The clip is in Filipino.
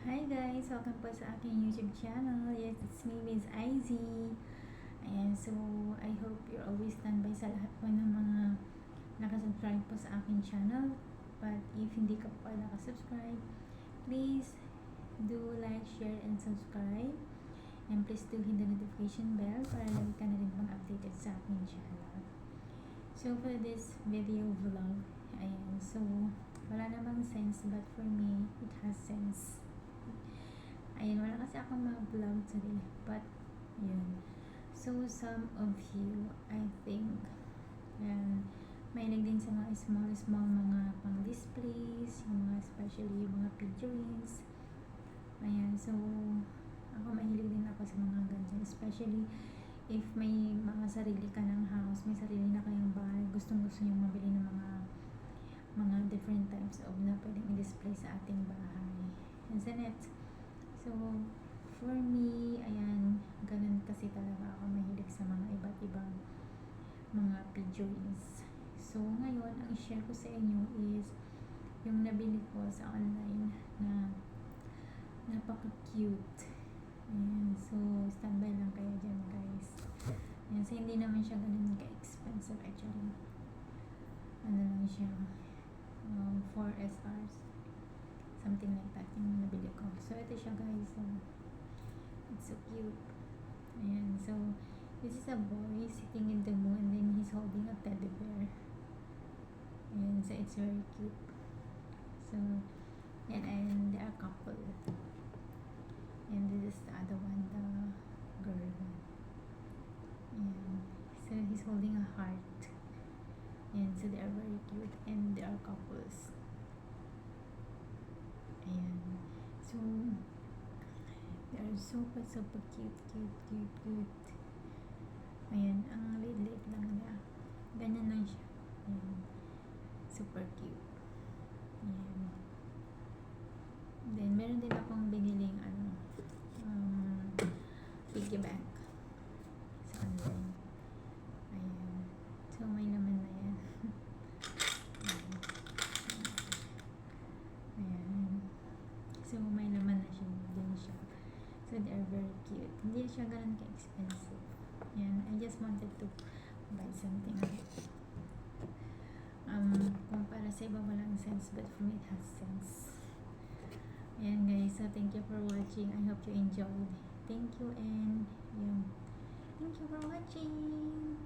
Hi guys! Welcome po sa aking YouTube channel. Yes, it's me, Miss Izzy. Ayan, so I hope you're always standby sa lahat po ng mga nakasubscribe po sa aking channel. But if hindi ka po nakasubscribe, please do like, share, and subscribe. And please do hit the notification bell para lagi ka na rin pang updated sa aking channel. So for this video vlog, ayan, so wala namang sense but for me, it has sense. Ayun, wala kasi akong mga vlog today. But, yun. So, some of you, I think, mahilig din sa mga small mga pang-displays, yung mga especially yung mga figurines. Ayan, so, ako mahilig din ako sa mga ganyan. Especially, if may mga sarili ka ng house, may sarili na kayong bahay, gustong-gusto nyo mabili ng mga different types of na pwedeng i-display sa ating bahay. Isn't it? So, for me, ayan, ganun kasi talaga ako mahilig sa mga iba't ibang mga figurines. So, ngayon, ang share ko sa inyo is yung nabili ko sa online na napaka-cute. Ayan, so, standby lang kayo dyan, guys. Ayan, so, hindi naman siya ganun ka-expensive actually. Ano lang siya, 4 SRs. Something like that yung nabili ko. So, ito siya guys. So, it's so cute. Ayan. So, this is a boy sitting in the moon and then he's holding a teddy bear. Ayan. So, it's very cute. So, and they are couple. And this is the other one, the girl. Ayan. So, he's holding a heart. And so, they are very cute and they are couples. Ayan. So, they are super cute. Ayan. Ang liit lang niya. Ganyan lang siya. Ayan. Super cute. Ayan. Then, meron din akong biniling piggy bank sa online. Ayan. So, may laman na yan. Ayan. So, may laman na siya. Din siya. So, they are very cute. Hindi siya ganun ka-expensive. Ayan. I just wanted to buy something. Kung para sa iba walang sense, but for me it has sense. Ayan guys. So, thank you for watching. I hope you enjoyed. Thank you and, yun. Thank you for watching.